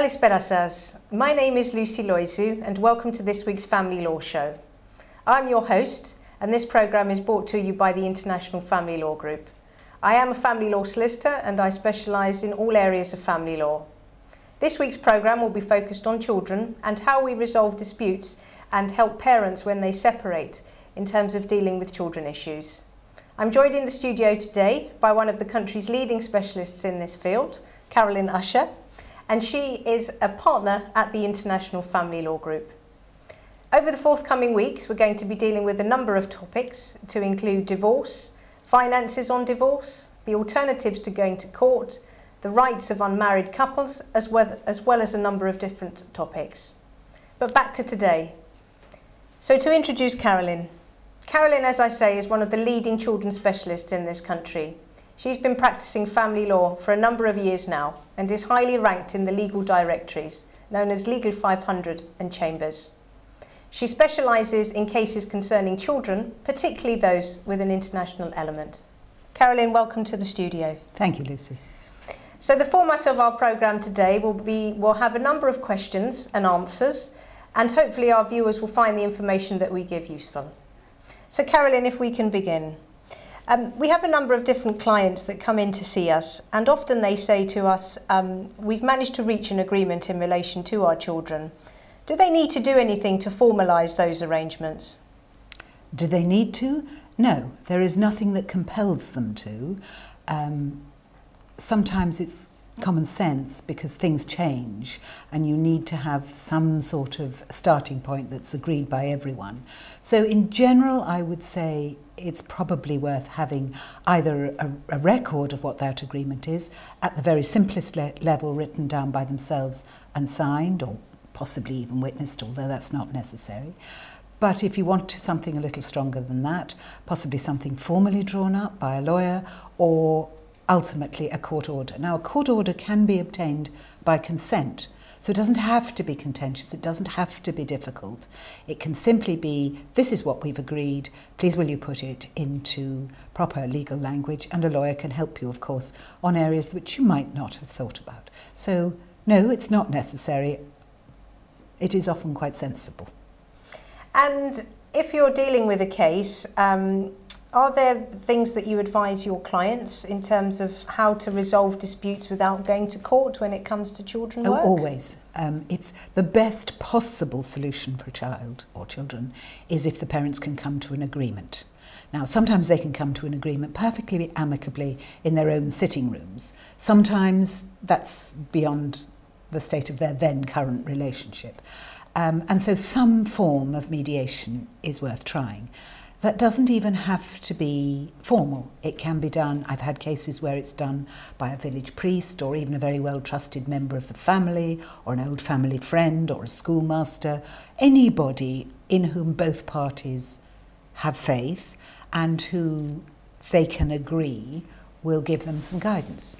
Kalispera sirs. My name is Lucy Loizou and welcome to this week's Family Law Show. I'm your host and this programme is brought to you by the International Family Law Group. I am a family law solicitor and I specialise in all areas of family law. This week's programme will be focused on children and how we resolve disputes and help parents when they separate in terms of dealing with children issues. I'm joined in the studio today by one of the country's leading specialists in this field, Carolynn Usher, and she is a partner at the International Family Law Group. Over the forthcoming weeks, we're going to be dealing with a number of topics to include divorce, finances on divorce, the alternatives to going to court, the rights of unmarried couples, as well as a number of different topics. But back to today. So to introduce Carolynn. Carolynn, as I say, is one of the leading children's specialists in this country. She's been practicing family law for a number of years now and is highly ranked in the legal directories, known as Legal 500 and Chambers. She specialises in cases concerning children, particularly those with an international element. Carolynn, welcome to the studio. Thank you, Lucy. So the format of our programme today we'll have a number of questions and answers, and hopefully our viewers will find the information that we give useful. So Carolynn, if we can begin. We have a number of different clients that come in to see us, and often they say to us, we've managed to reach an agreement in relation to our children. Do they need to do anything to formalise those arrangements? Do they need to? No, there is nothing that compels them to. Sometimes it's common sense because things change and you need to have some sort of starting point that's agreed by everyone. So in general, I would say it's probably worth having either a record of what that agreement is at the very simplest level, written down by themselves and signed, or possibly even witnessed, although that's not necessary. But if you want something a little stronger than that, possibly something formally drawn up by a lawyer, or ultimately a court order. Now, a court order can be obtained by consent, so it doesn't have to be contentious, it doesn't have to be difficult. It can simply be, this is what we've agreed, please will you put it into proper legal language, and a lawyer can help you, of course, on areas which you might not have thought about. So, no, it's not necessary. It is often quite sensible. And if you're dealing with a case, are there things that you advise your clients in terms of how to resolve disputes without going to court when it comes to children work? Always. If the best possible solution for a child or children is if the parents can come to an agreement. Now, sometimes they can come to an agreement perfectly amicably in their own sitting rooms. Sometimes that's beyond the state of their then current relationship. And so some form of mediation is worth trying. That doesn't even have to be formal. It can be done, I've had cases where it's done by a village priest or even a very well-trusted member of the family or an old family friend or a schoolmaster, anybody in whom both parties have faith and who they can agree will give them some guidance.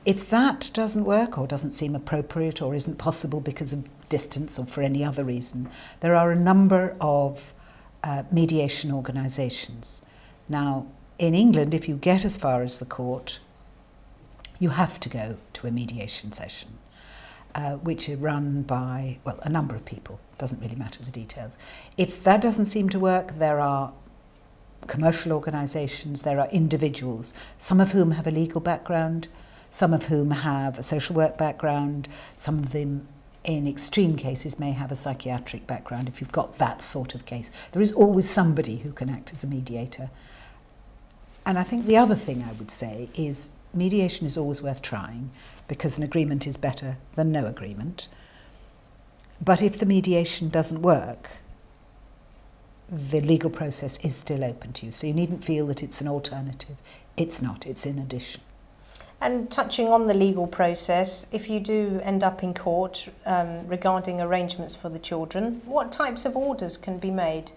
If that doesn't work or doesn't seem appropriate or isn't possible because of distance or for any other reason, there are a number of mediation organisations. Now, in England, if you get as far as the court, you have to go to a mediation session, which are run by, well, a number of people. Doesn't really matter the details. If that doesn't seem to work, there are commercial organisations, there are individuals, some of whom have a legal background, some of whom have a social work background, some of them in extreme cases may have a psychiatric background. If you've got that sort of case, there is always somebody who can act as a mediator. And I think the other thing I would say is mediation is always worth trying because an agreement is better than no agreement. But if the mediation doesn't work, the legal process is still open to you. So you needn't feel that it's an alternative. It's not, it's in addition. And touching on the legal process, if you do end up in court regarding arrangements for the children, what types of orders can be made?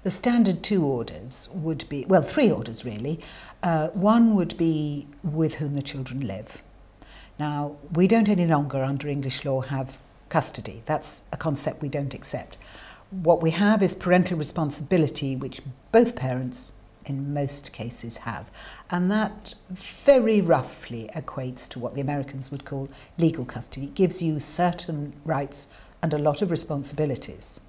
The standard 2 orders would be, well, 3 orders really. One would be with whom the children live. Now, we don't any longer under English law have custody. That's a concept we don't accept. What we have is parental responsibility, which both parents in most cases have. And that very roughly equates to what the Americans would call legal custody. It gives you certain rights and a lot of responsibilities.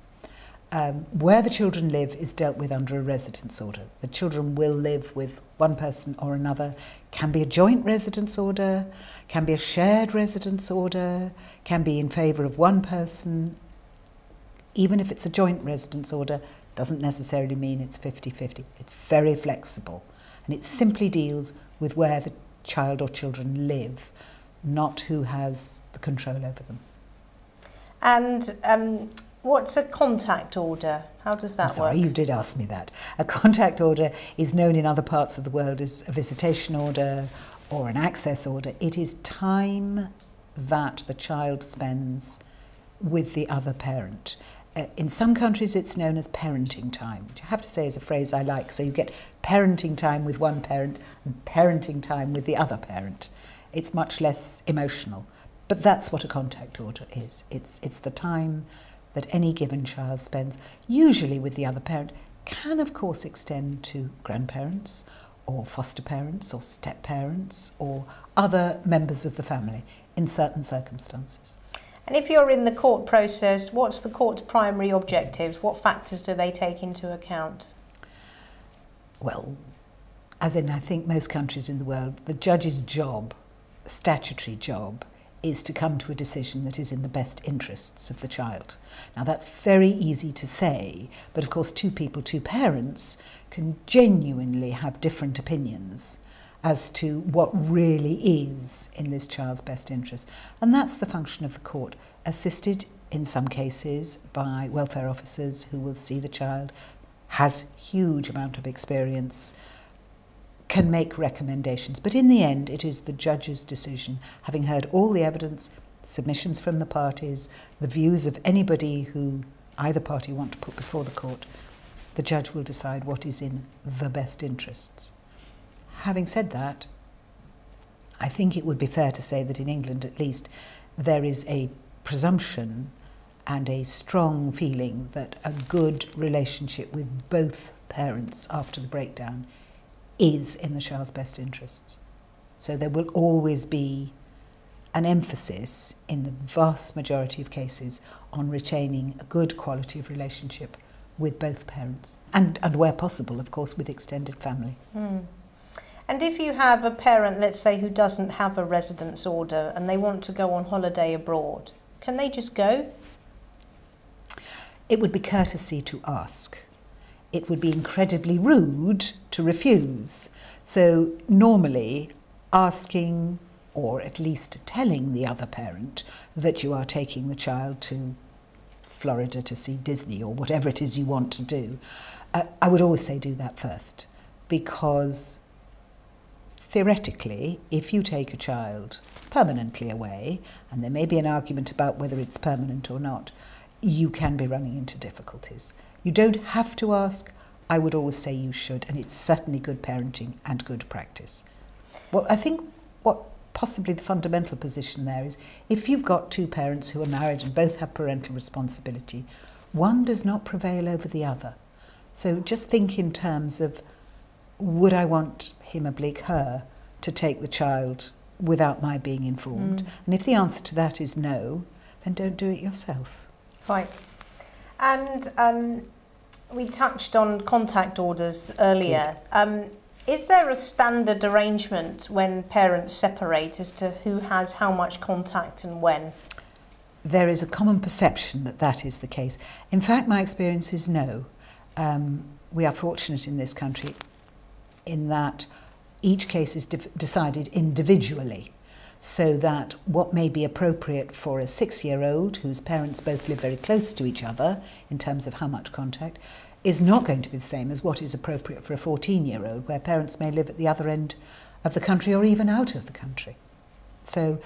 Where the children live is dealt with under a residence order. The children will live with one person or another. Can be a joint residence order, can be a shared residence order, can be in favour of one person. Even if it's a joint residence order, doesn't necessarily mean it's 50-50. It's very flexible. And it simply deals with where the child or children live, not who has the control over them. And what's a contact order? How does that work? Sorry, you did ask me that. A contact order is known in other parts of the world as a visitation order or an access order. It is time that the child spends with the other parent. In some countries it's known as parenting time, which I have to say is a phrase I like. So you get parenting time with one parent and parenting time with the other parent. It's much less emotional. But that's what a contact order is. It's the time that any given child spends, usually with the other parent, can of course extend to grandparents or foster parents or step-parents or other members of the family in certain circumstances. And if you're in the court process, what's the court's primary objectives? What factors do they take into account? Well, as in I think most countries in the world, the judge's job, statutory job, is to come to a decision that is in the best interests of the child. Now that's very easy to say, but of course two people, two parents, can genuinely have different opinions as to what really is in this child's best interest. And that's the function of the court, assisted in some cases by welfare officers who will see the child, has huge amount of experience, can make recommendations. But in the end, it is the judge's decision, having heard all the evidence, submissions from the parties, the views of anybody who either party want to put before the court. The judge will decide what is in the best interests. Having said that, I think it would be fair to say that in England, at least, there is a presumption and a strong feeling that a good relationship with both parents after the breakdown is in the child's best interests. So there will always be an emphasis in the vast majority of cases on retaining a good quality of relationship with both parents and where possible, of course, with extended family. Mm. And if you have a parent, let's say, who doesn't have a residence order and they want to go on holiday abroad, can they just go? It would be courtesy to ask. It would be incredibly rude to refuse. So normally asking, or at least telling the other parent that you are taking the child to Florida to see Disney or whatever it is you want to do, I would always say do that first, because theoretically, if you take a child permanently away, and there may be an argument about whether it's permanent or not, you can be running into difficulties. You don't have to ask. I would always say you should, and it's certainly good parenting and good practice. Well, I think what possibly the fundamental position there is, if you've got two parents who are married and both have parental responsibility, one does not prevail over the other. So just think in terms of, would I want him oblique her to take the child without my being informed? And if the answer to that is no, then don't do it yourself. Right. And we touched on contact orders earlier. Is there a standard arrangement when parents separate as to who has how much contact and when? There is a common perception that that is the case. In fact, my experience is no. We are fortunate in this country in that each case is decided individually, so that what may be appropriate for a 6-year-old whose parents both live very close to each other in terms of how much contact is not going to be the same as what is appropriate for a 14-year-old where parents may live at the other end of the country or even out of the country. So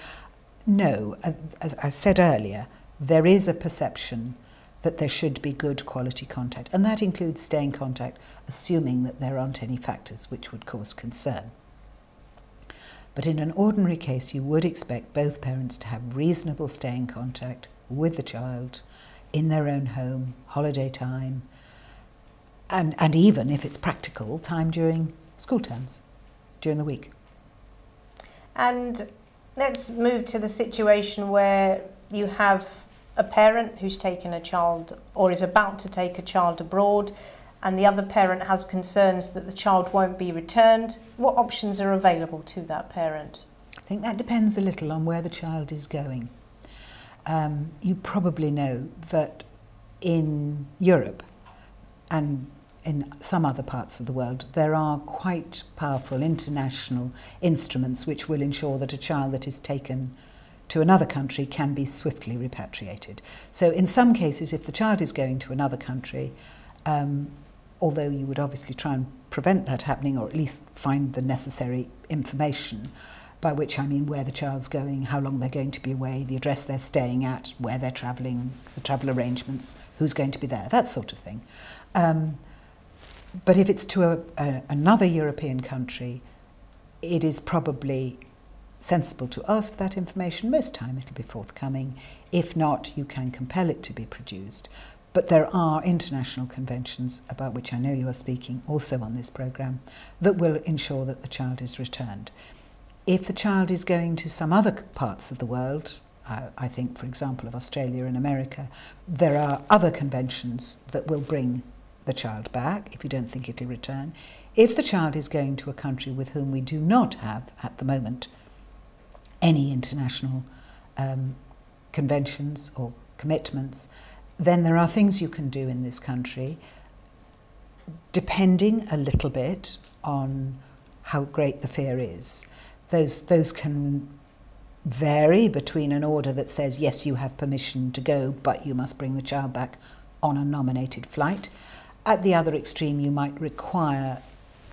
no, as I said earlier, there is a perception that there should be good quality contact, and that includes staying contact, assuming that there aren't any factors which would cause concern. But in an ordinary case, you would expect both parents to have reasonable staying contact with the child in their own home, holiday time, and even, if it's practical, time during school terms, during the week. And let's move to the situation where you have a parent who's taken a child or is about to take a child abroad, and the other parent has concerns that the child won't be returned. What options are available to that parent? I think that depends a little on where the child is going. You probably know that in Europe and in some other parts of the world, there are quite powerful international instruments which will ensure that a child that is taken to another country can be swiftly repatriated. So in some cases, if the child is going to another country, although you would obviously try and prevent that happening, or at least find the necessary information, by which I mean where the child's going, how long they're going to be away, the address they're staying at, where they're travelling, the travel arrangements, who's going to be there, that sort of thing. But if it's to another European country, it is probably sensible to ask for that information. Most time it'll be forthcoming. If not, you can compel it to be produced. But there are international conventions, about which I know you are speaking also on this programme, that will ensure that the child is returned. If the child is going to some other parts of the world, I think, for example, of Australia and America, there are other conventions that will bring the child back if you don't think it'll return. If the child is going to a country with whom we do not have, at the moment, any international conventions or commitments, then there are things you can do in this country, depending a little bit on how great the fear is. Those can vary between an order that says, yes, you have permission to go, but you must bring the child back on a nominated flight. At the other extreme, you might require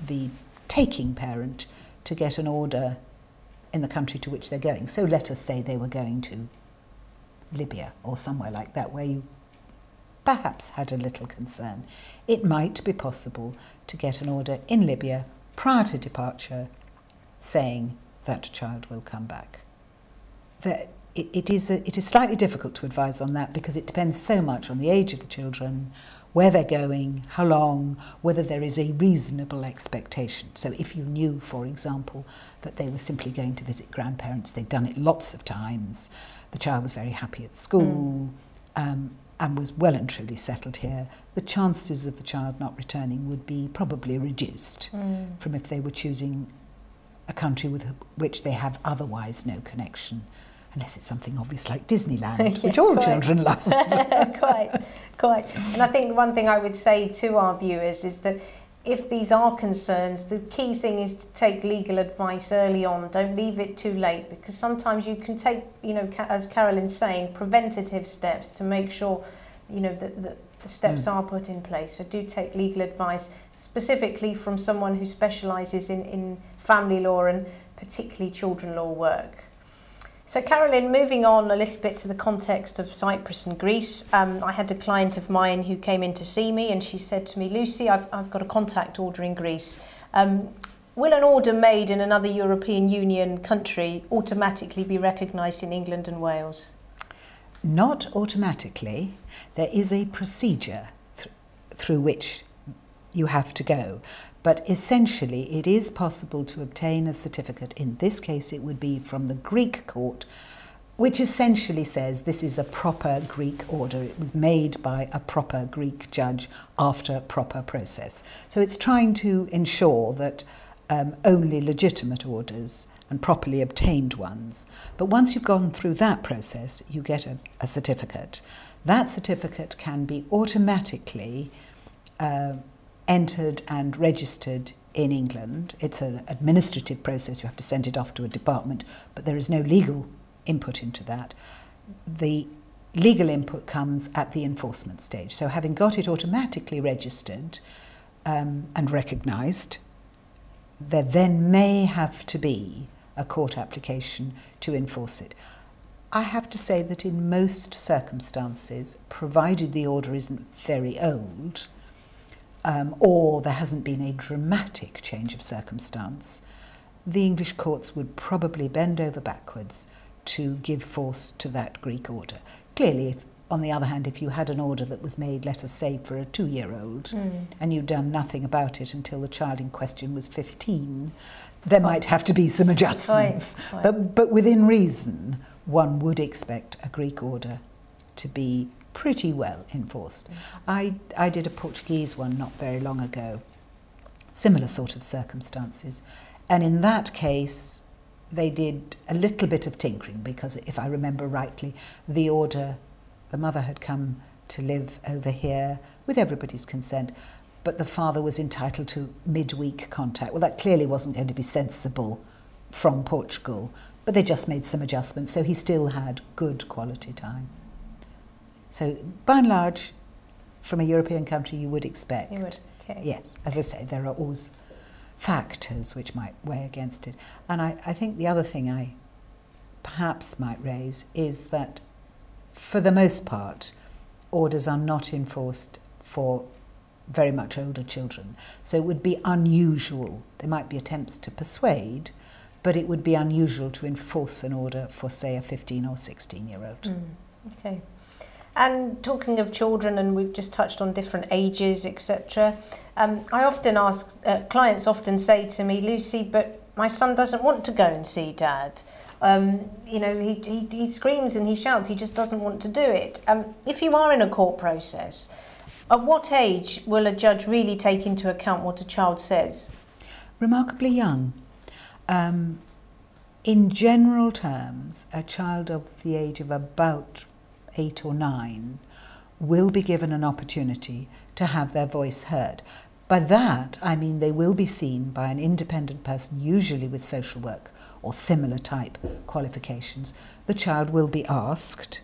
the taking parent to get an order in the country to which they're going. So let us say they were going to Libya or somewhere like that, where you perhaps had a little concern. It might be possible to get an order in Libya prior to departure saying that child will come back. It is slightly difficult to advise on that because it depends so much on the age of the children, where they're going, how long, whether there is a reasonable expectation. So if you knew, for example, that they were simply going to visit grandparents, they'd done it lots of times, the child was very happy at school, and was well and truly settled here, the chances of the child not returning would be probably reduced from if they were choosing a country with which they have otherwise no connection, unless it's something obvious like Disneyland, which all children love. Quite. And I think one thing I would say to our viewers is that if these are concerns, the key thing is to take legal advice early on. Don't leave it too late, because sometimes you can take, as Carolynn's saying, preventative steps to make sure, that the steps are put in place. So do take legal advice, specifically from someone who specialises in family law and particularly children law work. So Carolynn, moving on a little bit to the context of Cyprus and Greece, I had a client of mine who came in to see me, and she said to me, Lucy, I've got a contact order in Greece. Will an order made in another European Union country automatically be recognised in England and Wales? Not automatically. There is a procedure through which you have to go. But essentially, it is possible to obtain a certificate. In this case, it would be from the Greek court, which essentially says this is a proper Greek order. It was made by a proper Greek judge after proper process. So it's trying to ensure that only legitimate orders and properly obtained ones. But once you've gone through that process, you get a certificate. That certificate can be automatically entered and registered in England. It's an administrative process. You have to send it off to a department, but there is no legal input into that. The legal input comes at the enforcement stage. So having got it automatically registered and recognised, there then may have to be a court application to enforce it. I have to say that in most circumstances, provided the order isn't very old, or there hasn't been a dramatic change of circumstance, the English courts would probably bend over backwards to give force to that Greek order. Clearly, if on the other hand, if you had an order that was made, let us say, for a 2-year-old, and you'd done nothing about it until the child in question was 15, there might have to be some adjustments. But within reason, one would expect a Greek order to be pretty well enforced. I did a Portuguese one not very long ago, similar sort of circumstances, and in that case they did a little bit of tinkering, because if I remember rightly, the mother had come to live over here with everybody's consent, but the father was entitled to midweek contact. Well, that clearly wasn't going to be sensible from Portugal, but they just made some adjustments, so he still had good quality time. So, by and large, from a European country, you would expect. You would, okay. Yes, as I say, there are always factors which might weigh against it. And I think the other thing I perhaps might raise is that, for the most part, orders are not enforced for very much older children. So it would be unusual. There might be attempts to persuade, but it would be unusual to enforce an order for, say, a 15 or 16-year-old. Okay. And talking of children, and we've just touched on different ages, etc. I often ask, clients often say to me, Lucy, but my son doesn't want to go and see Dad. You know, he screams and he shouts, he just doesn't want to do it. If you are in a court process, at what age will a judge really take into account what a child says? Remarkably young. In general terms, a child of the age of about 8 or 9 will be given an opportunity to have their voice heard. By that, I mean they will be seen by an independent person, usually with social work or similar type qualifications. The child will be asked,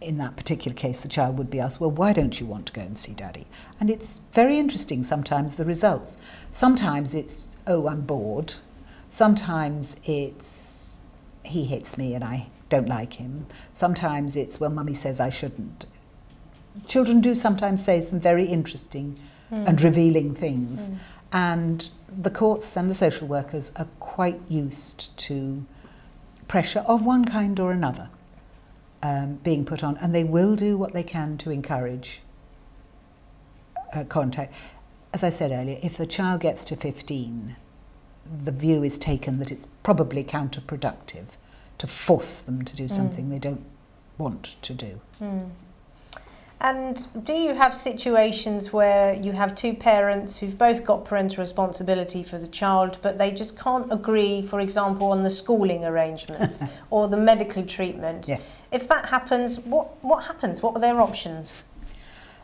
in that particular case, the child would be asked, well, why don't you want to go and see Daddy? And it's very interesting sometimes, the results. Sometimes it's, oh, I'm bored. Sometimes it's, he hits me and I don't like him. Sometimes it's, well, Mummy says I shouldn't. Children do sometimes say some very interesting and revealing things. And the courts and the social workers are quite used to pressure of one kind or another being put on, and they will do what they can to encourage contact. As I said earlier, if the child gets to 15, the view is taken that it's probably counterproductive to force them to do something they don't want to do. And do you have situations where you have two parents who've both got parental responsibility for the child, but they just can't agree, for example, on the schooling arrangements or the medical treatment? Yes. If that happens, what happens? What are their options?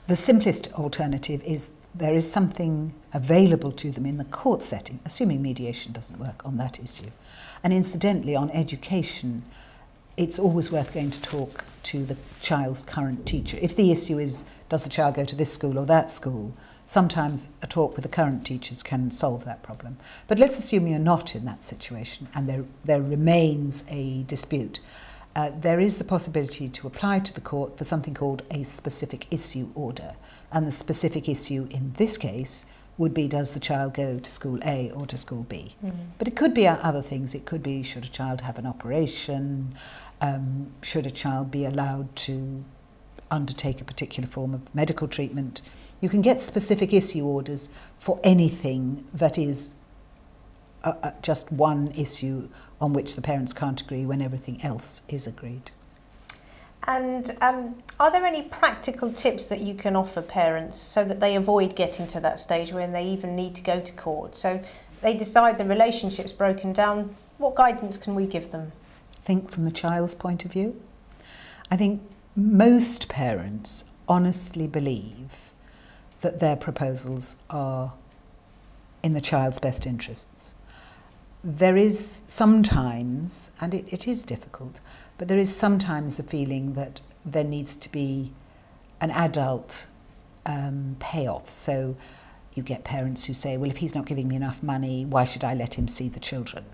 The simplest alternative is there is something available to them in the court setting, assuming mediation doesn't work on that issue. And incidentally, on education, it's always worth going to talk to the child's current teacher. If the issue is, does the child go to this school or that school, sometimes a talk with the current teachers can solve that problem. But let's assume you're not in that situation and there remains a dispute. There is the possibility to apply to the court for something called a specific issue order. And the specific issue in this case would be, does the child go to school A or to school B? But it could be other things. It could be, should a child have an operation? Should a child be allowed to undertake a particular form of medical treatment? You can get specific issue orders for anything that is just one issue on which the parents can't agree when everything else is agreed. And are there any practical tips that you can offer parents so that they avoid getting to that stage when they even need to go to court? So they decide the relationship's broken down. What guidance can we give them? Think from the child's point of view. I think most parents honestly believe that their proposals are in the child's best interests. There is sometimes, and it is difficult, but there is sometimes a feeling that there needs to be an adult payoff. So you get parents who say, well, if he's not giving me enough money, why should I let him see the children?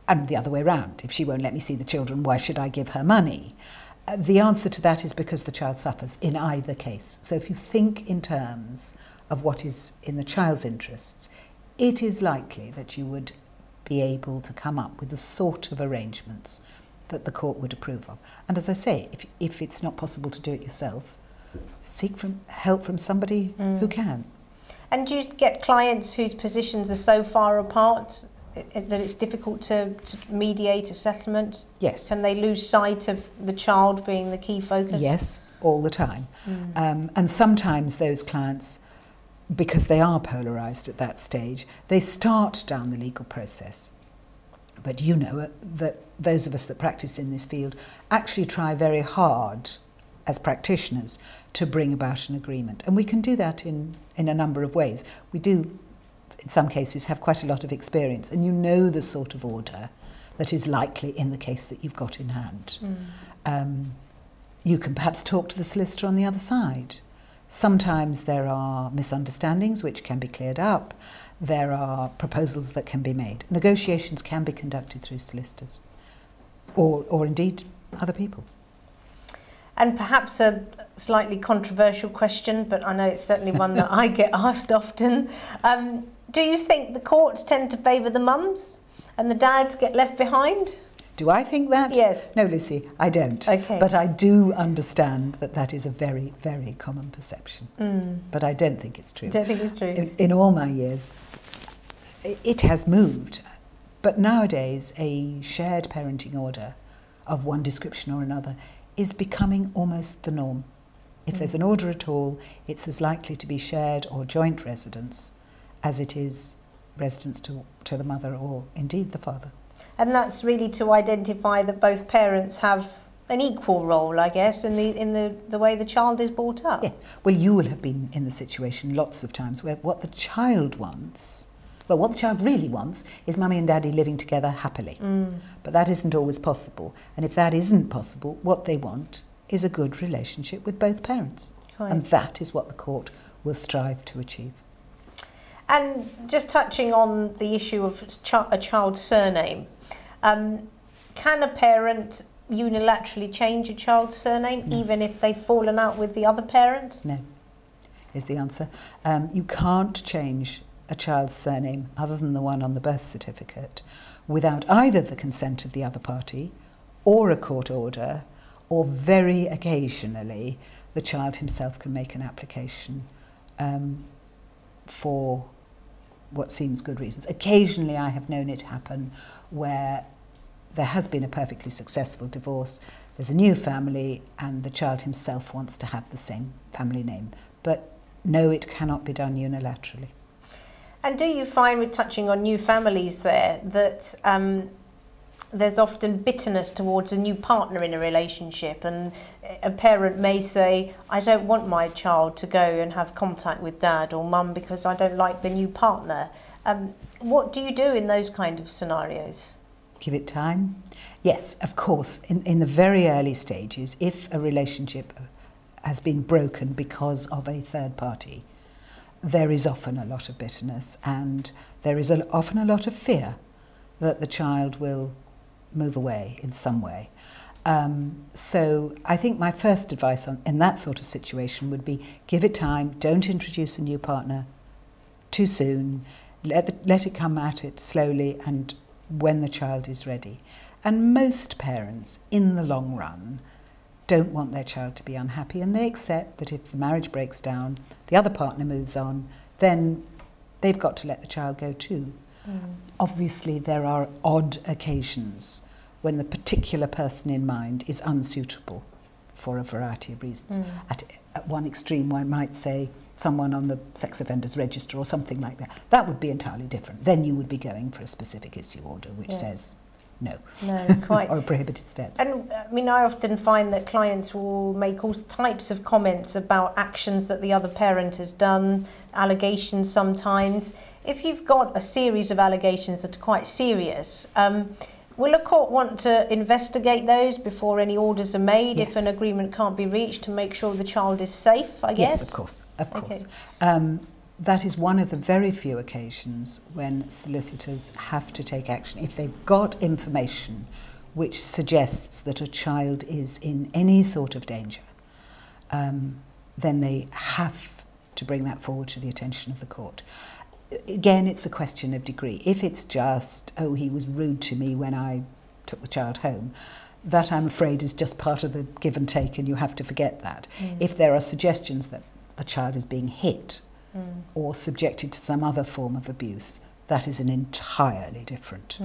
And the other way around, if she won't let me see the children, why should I give her money? The answer to that is because the child suffers in either case. So if you think in terms of what is in the child's interests, it is likely that you would be able to come up with the sort of arrangements that the court would approve of. And as I say, if it's not possible to do it yourself, seek help from somebody who can. And do you get clients whose positions are so far apart that it's difficult to mediate a settlement? Yes. Can they lose sight of the child being the key focus? Yes, all the time. And sometimes those clients, because they are polarised at that stage, they start down the legal process. But you know that those of us that practice in this field actually try very hard as practitioners to bring about an agreement. And we can do that in a number of ways. We do, in some cases, have quite a lot of experience, and you know the sort of order that is likely in the case that you've got in hand. You can perhaps talk to the solicitor on the other side. Sometimes there are misunderstandings which can be cleared up. There are proposals that can be made. Negotiations can be conducted through solicitors or indeed other people. And perhaps a slightly controversial question, but I know it's certainly one that I get asked often. Do you think the courts tend to favour the mums and the dads get left behind? Do I think that? Yes. No, Lucy, I don't. Okay. But I do understand that that is a very, very common perception. But I don't think it's true. You don't think it's true? In all my years, it has moved. But nowadays, a shared parenting order of one description or another is becoming almost the norm. If there's an order at all, it's as likely to be shared or joint residence as it is residence to the mother or indeed the father. And that's really to identify that both parents have an equal role, I guess, in the way the child is brought up. Yeah. Well, you will have been in the situation lots of times where what the child wants, well, what the child really wants is mummy and daddy living together happily. But that isn't always possible. And if that isn't possible, what they want is a good relationship with both parents. Right. And that is what the court will strive to achieve. And just touching on the issue of a child's surname, can a parent unilaterally change a child's surname even if they've fallen out with the other parent? No, is the answer. You can't change a child's surname other than the one on the birth certificate without either the consent of the other party or a court order, or very occasionally the child himself can make an application for what seems good reasons. Occasionally I have known it happen where there has been a perfectly successful divorce, there's a new family and the child himself wants to have the same family name. But no, it cannot be done unilaterally. And do you find, with touching on new families there, that there's often bitterness towards a new partner in a relationship, and a parent may say, I don't want my child to go and have contact with dad or mum because I don't like the new partner. What do you do in those kind of scenarios? Give it time. Yes, of course, in the very early stages, if a relationship has been broken because of a third party, there is often a lot of bitterness and there is often a lot of fear that the child will move away in some way. So I think my first advice in that sort of situation would be give it time, don't introduce a new partner too soon, let it come at it slowly and when the child is ready. And most parents, in the long run, don't want their child to be unhappy, and they accept that if the marriage breaks down, the other partner moves on, then they've got to let the child go too. Obviously, there are odd occasions when the particular person in mind is unsuitable for a variety of reasons. At one extreme, one might say someone on the sex offenders register or something like that. That would be entirely different. Then you would be going for a specific issue order which says no, quite. or prohibited steps. And I mean, I often find that clients will make all types of comments about actions that the other parent has done, allegations sometimes. If you've got a series of allegations that are quite serious, will a court want to investigate those before any orders are made if an agreement can't be reached to make sure the child is safe, I guess? Yes, of course, of course. That is one of the very few occasions when solicitors have to take action. If they've got information which suggests that a child is in any sort of danger, then they have to bring that forward to the attention of the court. Again, it's a question of degree. If it's just, oh, he was rude to me when I took the child home, that I'm afraid is just part of the give and take, and you have to forget that. If there are suggestions that a child is being hit or subjected to some other form of abuse, that is an entirely different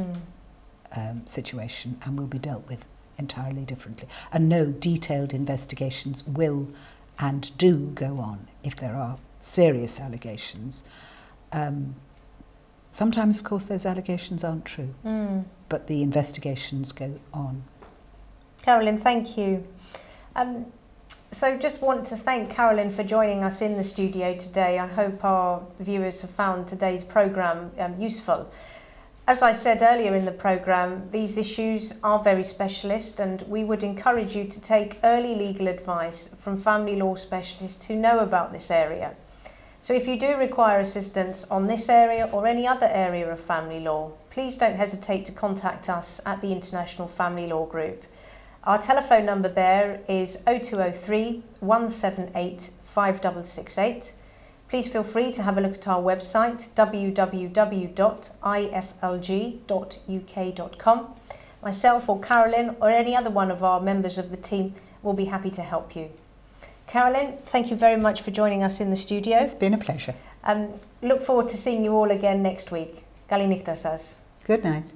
situation and will be dealt with entirely differently. And no, detailed investigations will and do go on if there are serious allegations. Sometimes, of course, those allegations aren't true, but the investigations go on. Carolynn, thank you. So just want to thank Carolynn for joining us in the studio today. I hope our viewers have found today's programme useful. As I said earlier in the programme, these issues are very specialist, and we would encourage you to take early legal advice from family law specialists who know about this area. So if you do require assistance on this area or any other area of family law, please don't hesitate to contact us at the International Family Law Group. Our telephone number there is 0203 178 5668. Please feel free to have a look at our website, www.iflg.uk.com. Myself or Carolynn or any other one of our members of the team will be happy to help you. Carolynn, thank you very much for joining us in the studio. It's been a pleasure. Look forward to seeing you all again next week. Καλή νύχτα σας. Good night.